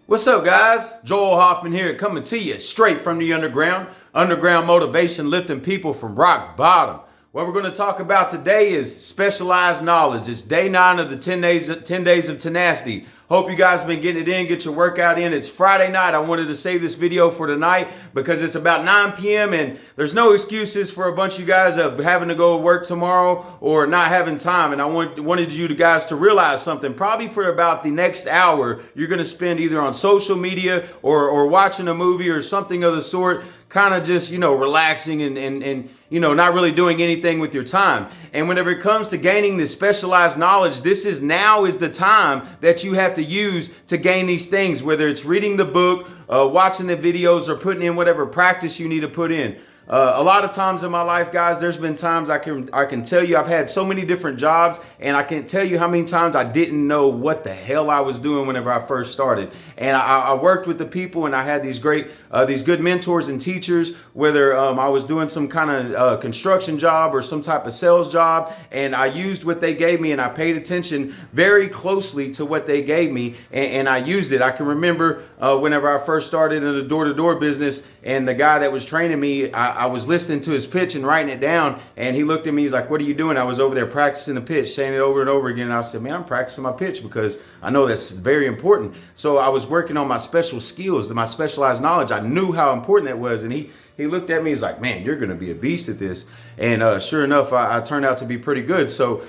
What's up, guys? Joel Hoffman here, coming to you straight from the underground motivation, lifting people from rock bottom. What we're going to talk about today is specialized knowledge. It's day 9 of the 10 days of tenacity. Hope you guys have been getting it in, get your workout in. It's Friday night. I wanted to save this video for tonight because it's about 9 p.m. and there's no excuses for a bunch of you guys of having to go to work tomorrow or not having time. And I wanted you guys to realize something. Probably for about the next hour, you're going to spend either on social media or watching a movie or something of the sort, kind of just, relaxing and not really doing anything with your time. And whenever it comes to gaining this specialized knowledge, now is the time that you have to use to gain these things, whether it's reading the book, watching the videos, or putting in whatever practice you need to put in. A lot of times in my life, guys, there's been times I can tell you I've had so many different jobs, and I can't tell you how many times I didn't know what the hell I was doing whenever I first started. And I worked with the people, and I had these good mentors and teachers, whether I was doing some kind of construction job or some type of sales job, and I used what they gave me, and I paid attention very closely to what they gave me, and I used it. I can remember whenever I first started in the door-to-door business, and the guy that was training me, I was listening to his pitch and writing it down, and he looked at me, he's like, "What are you doing?" I was over there practicing the pitch, saying it over and over again, and I said, "Man, I'm practicing my pitch because I know that's very important." So I was working on my special skills, my specialized knowledge. I knew how important that was, and he looked at me, he's like, "Man, you're going to be a beast at this." And sure enough, I turned out to be pretty good. So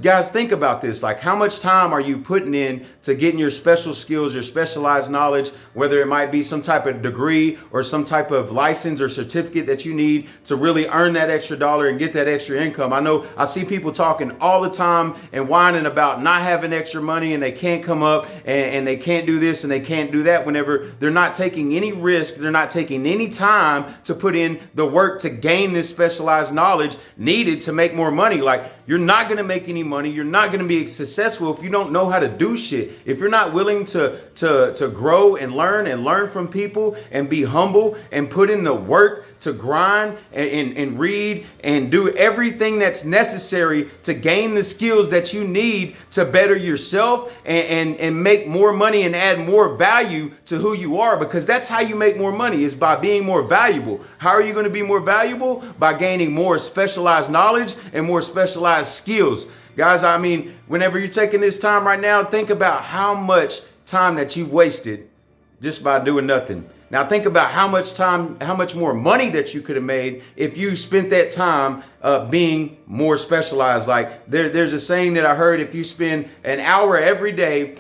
guys, think about this. Like, how much time are you putting in to getting your special skills, your specialized knowledge, whether it might be some type of degree or some type of license or certificate that you need to really earn that extra dollar and get that extra income? I know I see people talking all the time and whining about not having extra money, and they can't come up and they can't do this and they can't do that, whenever they're not taking any risk, they're not taking any time to put in the work to gain this specialized knowledge needed to make more money. Like, you're not going to make any money. You're not going to be successful if you don't know how to do shit. If you're not willing to grow and learn from people and be humble and put in the work to grind and read and do everything that's necessary to gain the skills that you need to better yourself and make more money and add more value to who you are, because that's how you make more money, is by being more valuable. How are you going to be more valuable? By gaining more specialized knowledge and more specialized skills. Guys, I mean, whenever you're taking this time right now, think about how much time that you've wasted just by doing nothing. Now think about how much more money that you could have made if you spent that time being more specialized. Like, there's a saying that I heard: if you spend an hour every day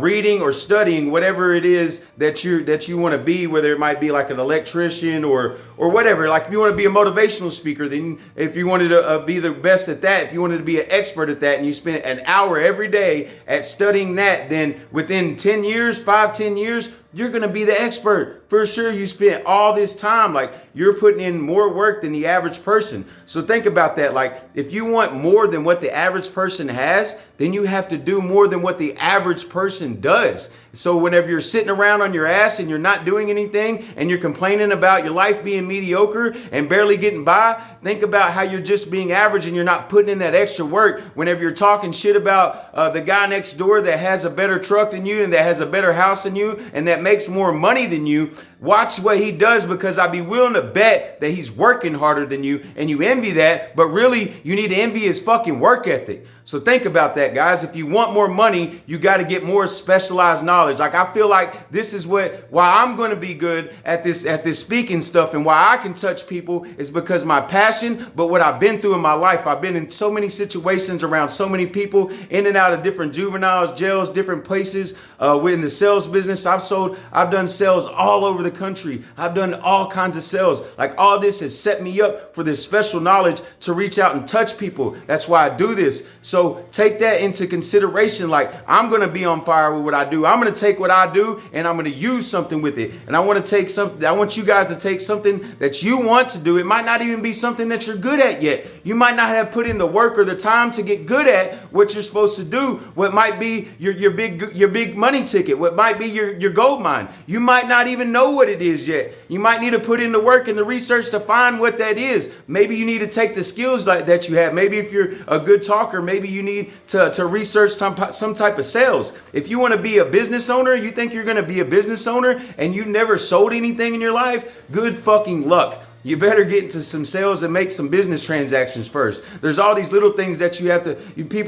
reading or studying whatever it is that you want to be, whether it might be like an electrician or whatever. Like, if you want to be a motivational speaker, then if you wanted to be the best at that, if you wanted to be an expert at that, and you spent an hour every day at studying that, then within 10 years, 5-10 years, you're going to be the expert. For sure, you spent all this time, like, you're putting in more work than the average person. So think about that. Like, if you want more than what the average person has, then you have to do more than what the average person does. So whenever you're sitting around on your ass and you're not doing anything and you're complaining about your life being mediocre and barely getting by, think about how you're just being average and you're not putting in that extra work. Whenever you're talking shit about the guy next door that has a better truck than you and that has a better house than you and that makes more money than you, watch what he does, because I'd be willing to bet that he's working harder than you, and you envy that, but really you need to envy his fucking work ethic. So think about that, guys. If you want more money, you got to get more specialized knowledge. Like, I feel like this is why I'm going to be good at this speaking stuff, and why I can touch people is because my passion, but what I've been through in my life. I've been in so many situations around so many people, in and out of different juveniles, jails, different places. In the sales business, I've done sales all over the country. I've done all kinds of sales. Like, all this has set me up for this special knowledge to reach out and touch people. That's why I do this. So take that into consideration. Like, I'm going to be on fire with what I do. I'm going to take what I do and I'm going to use something with it. And I want you guys to take something that you want to do. It might not even be something that you're good at yet. You might not have put in the work or the time to get good at what you're supposed to do. What might be your big money ticket. What might be your gold gold mine. You might not even know what it is yet. You might need to put in the work and the research to find what that is. Maybe you need to take the skills that you have. Maybe if you're a good talker, maybe you need to research some type of sales. If you want to be a business owner, you think you're going to be a business owner and you've never sold anything in your life, good fucking luck. You better get into some sales and make some business transactions first. There's all these little things that you have to,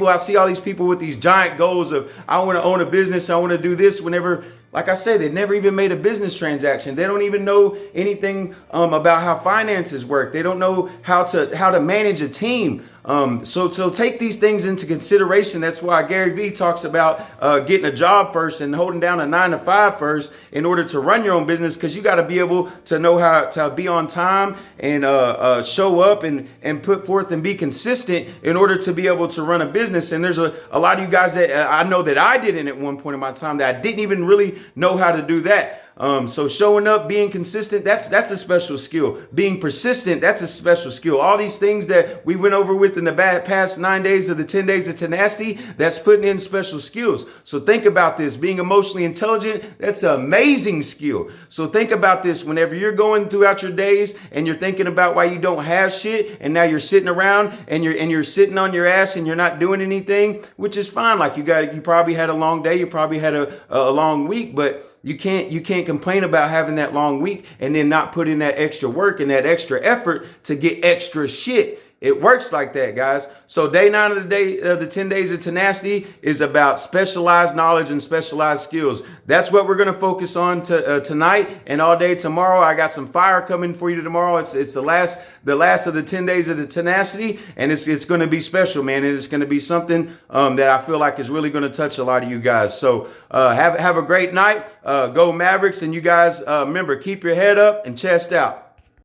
I see all these people with these giant goals of, I want to own a business, I want to do this, whenever, like I said, they've never even made a business transaction. They don't even know anything about how finances work. They don't know how to manage a team. So take these things into consideration. That's why Gary Vee talks about getting a job first and holding down a 9-to-5 first in order to run your own business, because you got to be able to know how to be on time and show up and put forth and be consistent in order to be able to run a business. And there's a lot of you guys that I know that I didn't at one point in my time, that I didn't even really know how to do that. So showing up, being consistent, that's a special skill. Being persistent, that's a special skill. All these things that we went over with in the past 9 days of the 10 days of tenacity, that's putting in special skills. So think about this. Being emotionally intelligent, that's an amazing skill. So think about this whenever you're going throughout your days and you're thinking about why you don't have shit, and now you're sitting around and you're sitting on your ass and you're not doing anything, which is fine. Like you probably had a long day, you probably had a long week, but you can't complain about having that long week and then not put in that extra work and that extra effort to get extra shit. It works like that, guys. So day 9 of the 10 days of tenacity is about specialized knowledge and specialized skills. That's what we're going to focus on tonight and all day tomorrow. I got some fire coming for you tomorrow. It's the last of the 10 days of the tenacity, and it's going to be special, man. And it's going to be something that I feel like is really going to touch a lot of you guys. So have a great night. Go Mavericks, and you guys remember, keep your head up and chest out.